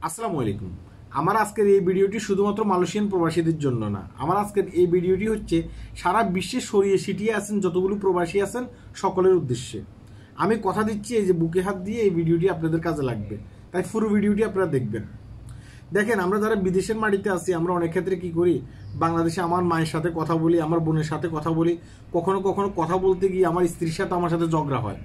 আসসালামু আলাইকুম। আমার আজকের এই ভিডিওটি শুধুমাত্র মালয়েশিয়ান প্রবাসীদের জন্য না। আমার আজকের এই ভিডিওটি হচ্ছে সারা বিশ্বে ছড়িয়ে ছিটিয়ে আছেন যতগুলো প্রবাসী আছেন সকলের উদ্দেশ্যে। আমি কথা দিচ্ছি এই যে বুকে হাত দিয়ে এই ভিডিওটি আপনাদের কাজে লাগবে, তাই পুরো ভিডিওটি আপনারা দেখবেন। দেখেন, আমরা যারা বিদেশের মাটিতে আছি আমরা অনেক ক্ষেত্রে কি করি, বাংলাদেশে আমার মায়ের সাথে কথা বলি, আমার বোনের সাথে কথা বলি, কখনো কখনো কথা বলতে গিয়ে আমার স্ত্রীর সাথে আমার সাথে ঝগড়া হয়।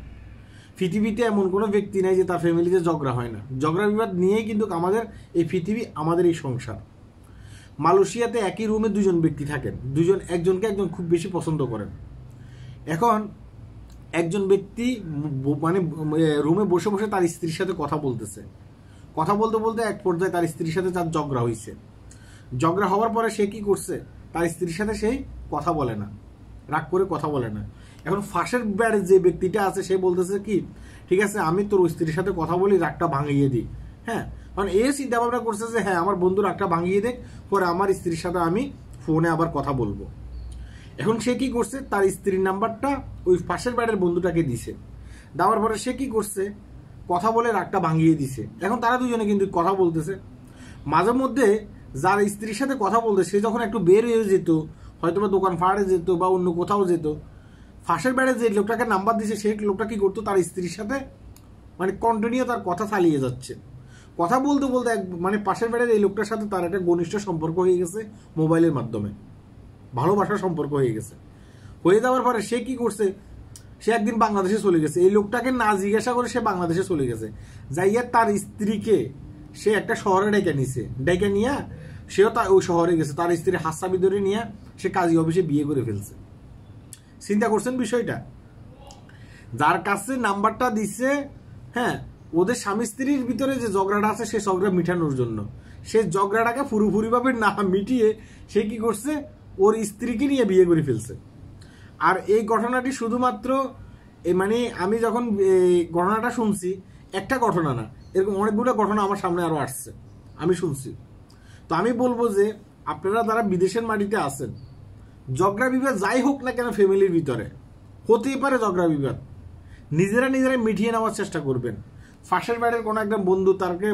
পৃথিবীতে এমন কোনো ব্যক্তি নেই যে তার ফ্যামিলিতে ঝগড়া হয় না। ঝগড়া বিবাদ নিয়েই কিন্তু আমাদের এই পৃথিবী, আমাদের এই সংসার। মালয়েশিয়াতে একই রুমে দুজন ব্যক্তি থাকেন, একজনকে একজন খুব বেশি পছন্দ করেন। এখন একজন ব্যক্তি মানে রুমে বসে বসে তার স্ত্রীর সাথে কথা বলতেছে। কথা বলতে বলতে এক পর্যায়ে তার স্ত্রীর সাথে তার ঝগড়া হয়েছে। ঝগড়া হওয়ার পরে সে কি করছে, তার স্ত্রীর সাথে সেই কথা বলে না, রাগ করে কথা বলে না। এখন ফাঁসের বেড়ে যে ব্যক্তিটা আছে সে বলতেছে কি, ঠিক আছে আমি তোর স্ত্রীর সাথে কথা বলি, রাগটা ভাঙিয়ে দিই। হ্যাঁ, কারণ এই চিন্তা ভাবনা করছে যে হ্যাঁ আমার বন্ধু রাগটা ভাঙিয়ে দেখ, পরে আমার স্ত্রীর সাথে আমি ফোনে আবার কথা বলবো। এখন সে কি করছে, তার স্ত্রীর নাম্বারটা ওই পাশের বাড়ির বন্ধুটাকে দিছে। দেওয়ার পরে সে কি করছে, কথা বলে রাগটা ভাঙিয়ে দিছে। এখন তারা দুজনে কিন্তু কথা বলতেছে। মাঝে মধ্যে যার স্ত্রীর সাথে কথা বলতে সে যখন একটু বের হয়ে যেত, হয়তো বা দোকান ফাড়ে যেত বা অন্য কোথাও যেত, ফাঁসের বেড়ে যে লোকটাকে নাম্বার দিছে সেই লোকটা কি করতো, তার স্ত্রীর সাথে মানে কন্টিনিউ তার কথা চালিয়ে যাচ্ছে। কথা বলতে বলতে মানে পাশের বেড়ের এই লোকটার সাথে তার একটা ঘনিষ্ঠ সম্পর্ক হয়ে গেছে মোবাইলের মাধ্যমে, ভালোবাসার সম্পর্ক হয়ে গেছে। হয়ে যাওয়ার পরে সে কি করছে, সে একদিন বাংলাদেশে চলে গেছে। এই লোকটাকে না জিজ্ঞাসা করে সে বাংলাদেশে চলে গেছে। যাইয়া তার স্ত্রীকে সে একটা শহরে ডেকে নিছে, ডেকে নিয়ে সেও ওই শহরে গেছে। তার স্ত্রী হাসাবি ধরে নিয়ে সে কাজী অফিসে বিয়ে করে ফেলছে। চিন্তা করছেন বিষয়টা? যার কাছে নাম্বারটা দিচ্ছে, হ্যাঁ, ওদের স্বামী স্ত্রীর ভিতরে যে ঝগড়াটা আছে সে ঝগড়া মিটানোর জন্য, সে ঝগড়াটাকে পুরোপুরিভাবে না মিটিয়ে সে কি করছে, ওর স্ত্রীকে নিয়ে বিয়ে করে ফেলছে। আর এই ঘটনাটি শুধুমাত্র মানে আমি যখন এই ঘটনাটা শুনছি, একটা ঘটনা না, এরকম অনেকগুলো ঘটনা আমার সামনে আরো আসছে, আমি শুনছি। তো আমি বলবো যে আপনারা যারা বিদেশের মাটিতে আছেন, ঝগড়া বিবাদ যাই হোক না কেন ফ্যামিলির ভিতরে হতেই পারে ঝগড়া বিবাদ, নিজেরা মিটিয়ে নেওয়ার চেষ্টা করবেন। ফাঁসের বাড়ির কোনো একটা বন্ধু, তারকে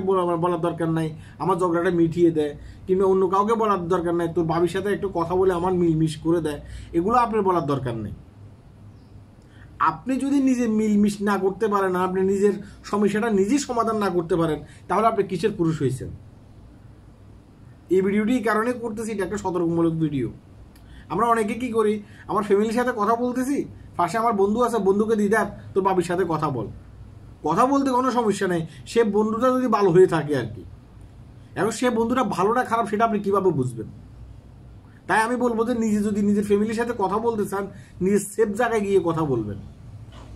বলার দরকার নাই আমার ঝগড়াটা মিটিয়ে দেয়, কিংবা অন্য কাউকে বলার দরকার নাই তোর ভাবির সাথে একটু কথা বলে আমার মিলমিশ করে দেয়, এগুলো আপনার বলার দরকার নেই। আপনি যদি নিজে মিলমিশ না করতে পারেন, আপনি নিজের সমস্যাটা নিজেই সমাধান না করতে পারেন, তাহলে আপনি কিসের পুরুষ হয়েছেন? এই ভিডিওটি এই কারণে করতেছি, এটা একটা সতর্কমূলক ভিডিও। আমরা অনেকে কি করি, আমার ফ্যামিলির সাথে কথা বলতেছি, পাশে আমার বন্ধু আছে, বন্ধুকে দি দেখ তোর বাবির সাথে কথা বল। কথা বলতে কোনো সমস্যা নেই, সে বন্ধুটা যদি ভালো হয়ে থাকে আর কি। এখন সে বন্ধুটা ভালো না খারাপ সেটা আপনি কিভাবে বুঝবেন? তাই আমি বলবো যে নিজে যদি নিজের ফ্যামিলির সাথে কথা বলতে চান, নিজের সেফ জায়গায় গিয়ে কথা বলবেন।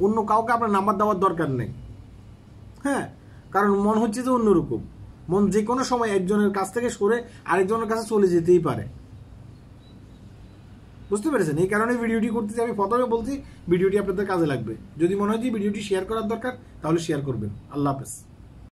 অন্য কাউকে আপনার নাম্বার দেওয়ার দরকার নেই। হ্যাঁ, কারণ মন হচ্ছে যে অন্যরকম, মন যে কোনো সময় একজনের কাছ থেকে সরে আরেকজনের কাছে চলে যেতেই পারে। বুঝতে পেরেছেন? এই কারণে ভিডিওটি করতেছি। আমি প্রথমে বলছি ভিডিওটি আপনাদের কাজে লাগবে। যদি মনে হয় যে ভিডিওটি শেয়ার করার দরকার, তাহলে শেয়ার করবেন। আল্লাহ হাফেজ।